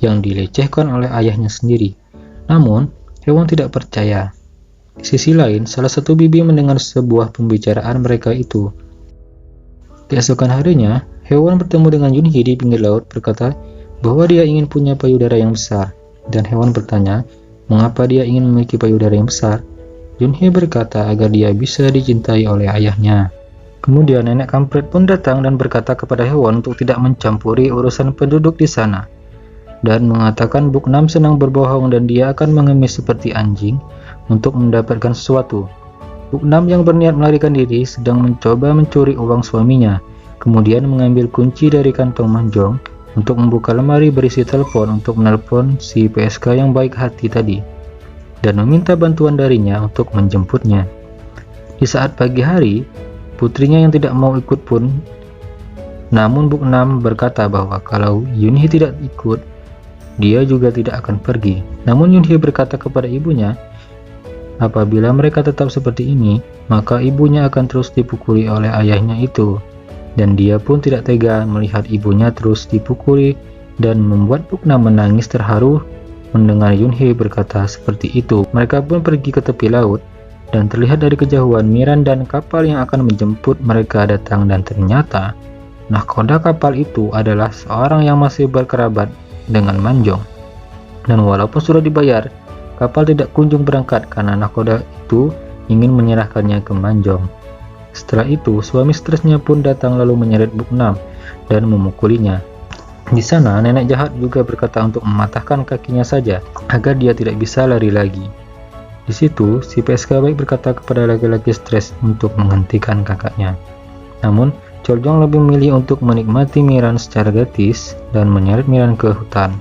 yang dilecehkan oleh ayahnya sendiri. Namun, Hewon tidak percaya. Di sisi lain, salah satu bibi mendengar sebuah pembicaraan mereka itu. Keesokan harinya, Hewon bertemu dengan Yunhee di pinggir laut berkata bahwa dia ingin punya payudara yang besar. Dan Hewon bertanya, mengapa dia ingin memiliki payudara yang besar? Yunhee berkata agar dia bisa dicintai oleh ayahnya. Kemudian nenek kampret pun datang dan berkata kepada Hewon untuk tidak mencampuri urusan penduduk di sana. Dan mengatakan Buknam senang berbohong dan dia akan mengemis seperti anjing untuk mendapatkan sesuatu. Buknam yang berniat melarikan diri sedang mencoba mencuri uang suaminya, kemudian mengambil kunci dari kantong Manjong untuk membuka lemari berisi telepon untuk menelpon si PSK yang baik hati tadi, dan meminta bantuan darinya untuk menjemputnya. Di saat pagi hari, putrinya yang tidak mau ikut pun, namun Buknam berkata bahwa kalau Yunhee tidak ikut, dia juga tidak akan pergi. Namun Yunhee berkata kepada ibunya, apabila mereka tetap seperti ini, maka ibunya akan terus dipukuli oleh ayahnya itu. Dan dia pun tidak tega melihat ibunya terus dipukuli dan membuat Buknam menangis terharu mendengar Yunhee berkata seperti itu. Mereka pun pergi ke tepi laut dan terlihat dari kejauhan Miran dan kapal yang akan menjemput mereka datang, dan ternyata nahkoda kapal itu adalah seorang yang masih berkerabat dengan Manjong. Dan walaupun sudah dibayar, kapal tidak kunjung berangkat karena nahkoda itu ingin menyerahkannya ke Manjong. Setelah itu, suami stresnya pun datang lalu menyeret Buknam dan memukulinya. Di sana, nenek jahat juga berkata untuk mematahkan kakinya saja agar dia tidak bisa lari lagi. Di situ, si PSK baik berkata kepada laki-laki stres untuk menghentikan kakaknya. Namun, Choljong lebih memilih untuk menikmati Miran secara gratis dan menyeret Miran ke hutan.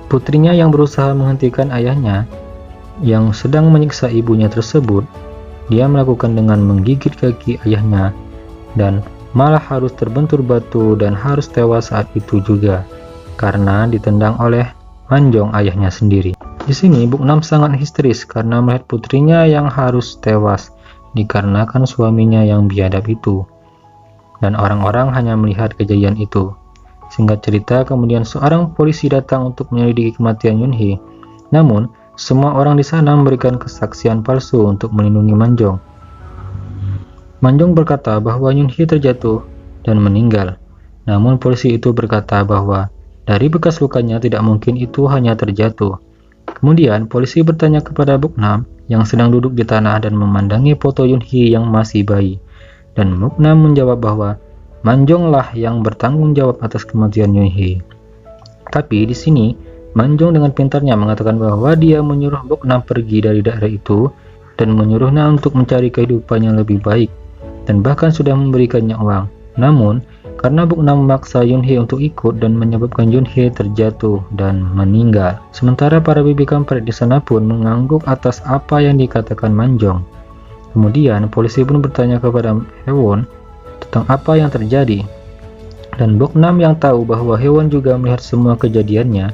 Putrinya yang berusaha menghentikan ayahnya yang sedang menyiksa ibunya tersebut, dia melakukan dengan menggigit kaki ayahnya dan malah harus terbentur batu dan harus tewas saat itu juga karena ditendang oleh Manjong ayahnya sendiri. Di sini Buknam sangat histeris karena melihat putrinya yang harus tewas dikarenakan suaminya yang biadab itu. Dan orang-orang hanya melihat kejadian itu. Singkat cerita, kemudian seorang polisi datang untuk menyelidiki kematian Yunhee. Namun, semua orang di sana memberikan kesaksian palsu untuk melindungi Manjong. Manjong berkata bahwa Yunhee terjatuh dan meninggal. Namun polisi itu berkata bahwa dari bekas lukanya tidak mungkin itu hanya terjatuh. Kemudian polisi bertanya kepada Buknam yang sedang duduk di tanah dan memandangi foto Yunhee yang masih bayi. Dan Buknam menjawab bahwa Manjong lah yang bertanggung jawab atas kematian Yunhee. Tapi di sini Manjong dengan pintarnya mengatakan bahwa dia menyuruh Buknam pergi dari daerah itu dan menyuruhnya untuk mencari kehidupan yang lebih baik dan bahkan sudah memberikannya uang. Namun karena Buknam memaksa Yunhee untuk ikut dan menyebabkan Yunhee terjatuh dan meninggal. Sementara para bibi kampret di sana pun mengangguk atas apa yang dikatakan Manjong. Kemudian polisi pun bertanya kepada Hewon tentang apa yang terjadi. Dan Buknam yang tahu bahwa Hewon juga melihat semua kejadiannya.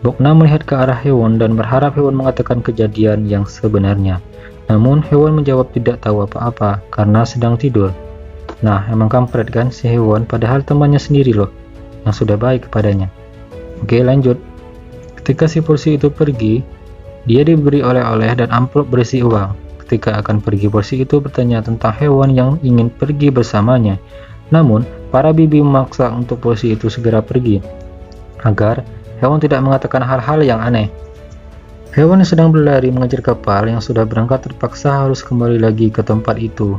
Buknam melihat ke arah Hewon dan berharap Hewon mengatakan kejadian yang sebenarnya. Namun Hewon menjawab tidak tahu apa-apa karena sedang tidur. Nah, emang kampret kan si Hewon, padahal temannya sendiri loh yang sudah baik kepadanya. Oke, lanjut. Ketika si polisi itu pergi, dia diberi oleh-oleh dan amplop berisi uang. Ketika akan pergi, polisi itu bertanya tentang Hewon yang ingin pergi bersamanya. Namun, para bibi memaksa untuk polisi itu segera pergi, agar Hewon tidak mengatakan hal-hal yang aneh. Hewon yang sedang berlari mengejar kapal yang sudah berangkat terpaksa harus kembali lagi ke tempat itu.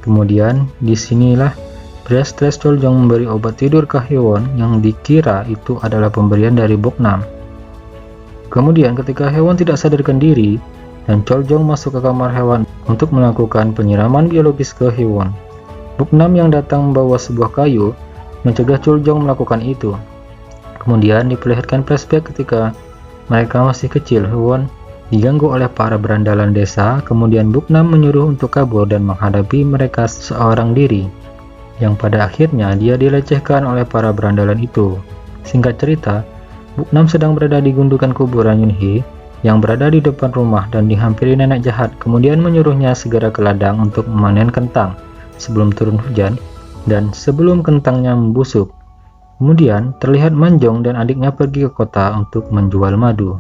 Kemudian, disinilah Stres Choljong memberi obat tidur ke Hewon yang dikira itu adalah pemberian dari Buknam. Kemudian, ketika Hewon tidak sadarkan diri, dan Choljong masuk ke kamar Hewon untuk melakukan penyiraman biologis ke Hewon. Buknam yang datang membawa sebuah kayu mencegah Choljong melakukan itu. Kemudian diperlihatkan flashback ketika mereka masih kecil. Hewon diganggu oleh para berandalan desa, kemudian Buknam menyuruh untuk kabur dan menghadapi mereka seorang diri, yang pada akhirnya dia dilecehkan oleh para berandalan itu. Singkat cerita, Buknam sedang berada di gundukan kuburan Yunhee yang berada di depan rumah dan dihampiri nenek jahat, kemudian menyuruhnya segera ke ladang untuk memanen kentang sebelum turun hujan dan sebelum kentangnya membusuk. Kemudian terlihat Manjong dan adiknya pergi ke kota untuk menjual madu.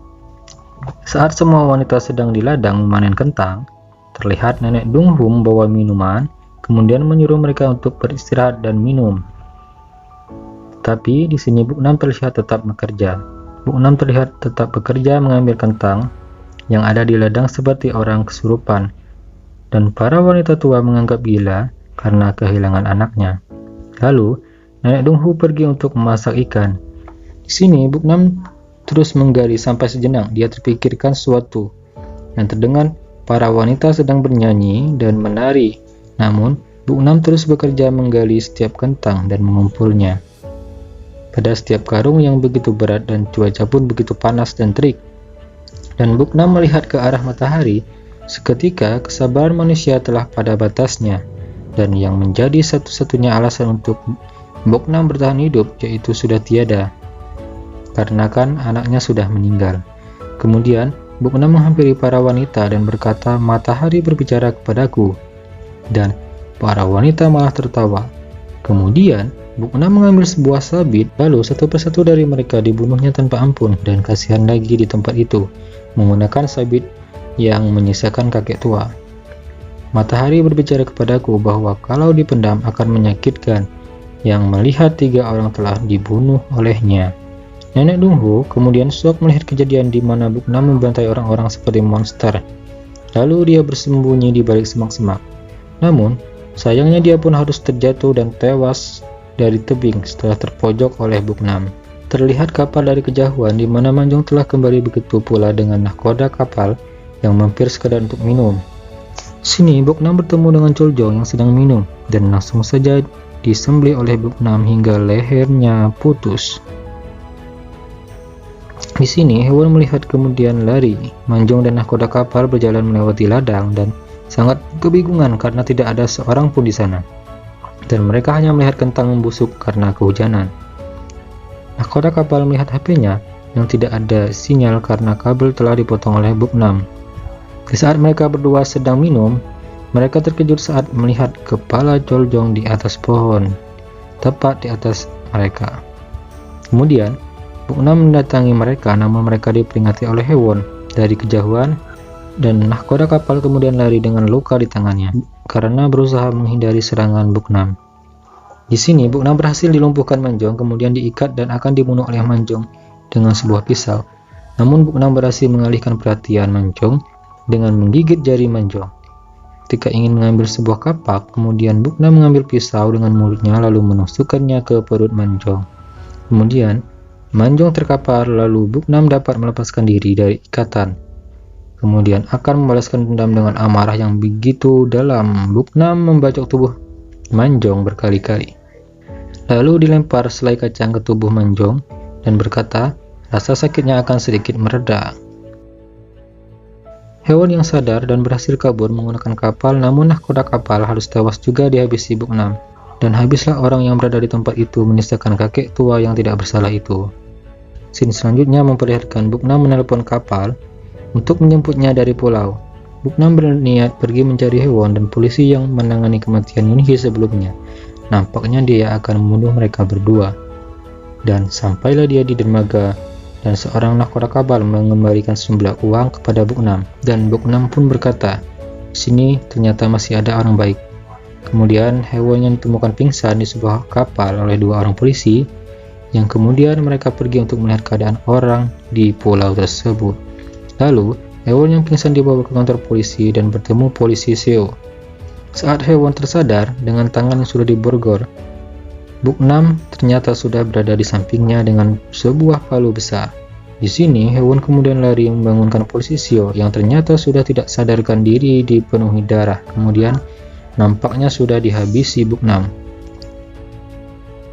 Saat semua wanita sedang di ladang memanen kentang, terlihat nenek Donghu membawa minuman, kemudian menyuruh mereka untuk beristirahat dan minum. Tapi di sini Buknam terlihat tetap bekerja. Buknam terlihat tetap bekerja mengambil kentang yang ada di ladang seperti orang kesurupan, dan para wanita tua menganggap gila karena kehilangan anaknya. Lalu nenek Donghu pergi untuk memasak ikan. Di sini Buknam terus menggali sampai sejenak dia terpikirkan sesuatu, dan terdengar para wanita sedang bernyanyi dan menari. Namun Buknam terus bekerja menggali setiap kentang dan mengumpulnya. Pada setiap karung yang begitu berat dan cuaca pun begitu panas dan terik, dan Buknam melihat ke arah matahari, seketika kesabaran manusia telah pada batasnya, dan yang menjadi satu-satunya alasan untuk Buknam bertahan hidup yaitu sudah tiada, karena kan anaknya sudah meninggal. Kemudian Buknam menghampiri para wanita dan berkata, "Matahari berbicara kepadaku," dan para wanita malah tertawa. Kemudian Buknam mengambil sebuah sabit, lalu satu persatu dari mereka dibunuhnya tanpa ampun, dan kasihan lagi di tempat itu menggunakan sabit yang menyisakan kakek tua. "Matahari berbicara kepadaku bahwa kalau dipendam akan menyakitkan," yang melihat 3 orang telah dibunuh olehnya. Nenek Donghu kemudian shock melihat kejadian di mana Buknam membantai orang-orang seperti monster. Lalu dia bersembunyi di balik semak-semak. Namun sayangnya dia pun harus terjatuh dan tewas dari tebing setelah terpojok oleh Buknam. Terlihat kapal dari kejauhan di mana Manjong telah kembali, begitu pula dengan nahkoda kapal yang mampir sekadar untuk minum. Sini Buknam bertemu dengan Choljong yang sedang minum, dan langsung saja disembelih oleh Buknam hingga lehernya putus. Di sini hewan melihat kemudian lari. Manjong dan nahkoda kapal berjalan melewati ladang dan sangat kebingungan karena tidak ada seorang pun di sana, dan mereka hanya melihat kentang membusuk karena kehujanan. Nahkoda kapal melihat HP-nya yang tidak ada sinyal karena kabel telah dipotong oleh Buknam. Di saat mereka berdua sedang minum, mereka terkejut saat melihat kepala Choljong di atas pohon, tepat di atas mereka. Kemudian Buknam mendatangi mereka, namun mereka diperingati oleh hewan dari kejauhan, dan nahkoda kapal kemudian lari dengan luka di tangannya karena berusaha menghindari serangan Buknam. Di sini Buknam berhasil dilumpuhkan Manjong, kemudian diikat dan akan dibunuh oleh Manjong dengan sebuah pisau. Namun Buknam berhasil mengalihkan perhatian Manjong dengan menggigit jari Manjong. Ketika ingin mengambil sebuah kapak, kemudian Buknam mengambil pisau dengan mulutnya lalu menusukkannya ke perut Manjong. Kemudian Manjong terkapar, lalu Buknam dapat melepaskan diri dari ikatan. Kemudian akan membalaskan dendam dengan amarah yang begitu dalam. Buknam membacok tubuh Manjong berkali-kali, lalu dilempar selai kacang ke tubuh Manjong dan berkata rasa sakitnya akan sedikit mereda. Hewan yang sadar dan berhasil kabur menggunakan kapal, namun nahkoda kapal harus tewas juga dihabisi Buknam, dan habislah orang yang berada di tempat itu menyisakan kakek tua yang tidak bersalah itu. Scene selanjutnya memperlihatkan Buknam menelpon kapal untuk menjemputnya dari pulau. Buknam berniat pergi mencari hewan dan polisi yang menangani kematian Yunhee sebelumnya. Nampaknya dia akan membunuh mereka berdua. Dan sampailah dia di dermaga, dan seorang nahkoda kapal mengembalikan sejumlah uang kepada Buknam. Dan Buknam pun berkata, "Sini ternyata masih ada orang baik." Kemudian hewan yang ditemukan pingsan di sebuah kapal oleh 2 orang polisi, yang kemudian mereka pergi untuk melihat keadaan orang di pulau tersebut. Lalu hewan yang pingsan dibawa ke kantor polisi dan bertemu polisi Seo. Saat hewan tersadar dengan tangan yang sudah diborgol, Buknam ternyata sudah berada di sampingnya dengan sebuah palu besar. Di sini hewan kemudian lari membangunkan polisi Seo yang ternyata sudah tidak sadarkan diri dipenuhi darah. Kemudian nampaknya sudah dihabisi Buknam.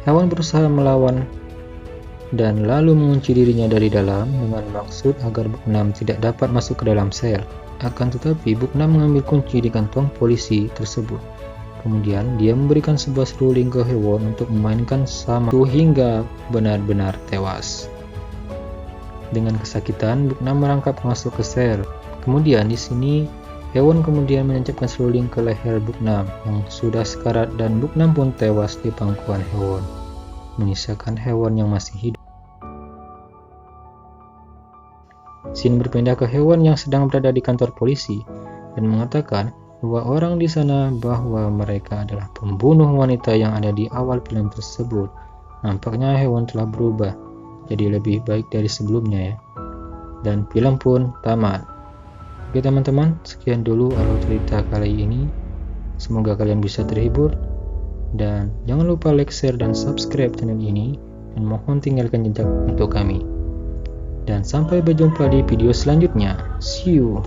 Hewan berusaha melawan dan lalu mengunci dirinya dari dalam dengan maksud agar Buknam tidak dapat masuk ke dalam sel. Akan tetapi Buknam mengambil kunci di kantong polisi tersebut. Kemudian dia memberikan sebuah seruling ke hewan untuk memainkan sama itu hingga benar-benar tewas. Dengan kesakitan, Buknam merangkap masuk ke sel. Kemudian di sini hewan kemudian menancapkan seruling ke leher Buknam yang sudah sekarat, dan Buknam pun tewas di pangkuan hewan. menyisakan hewan yang masih hidup. Sin berpindah ke hewan yang sedang berada di kantor polisi dan mengatakan bahwa orang di sana bahwa mereka adalah pembunuh wanita yang ada di awal film tersebut. Nampaknya hewan telah berubah jadi lebih baik dari sebelumnya ya. Dan film pun tamat. Oke teman-teman, sekian dulu alur cerita kali ini. Semoga kalian bisa terhibur. Dan jangan lupa like, share, dan subscribe channel ini. Dan mohon tinggalkan jejak untuk kami. Dan sampai berjumpa di video selanjutnya. See you.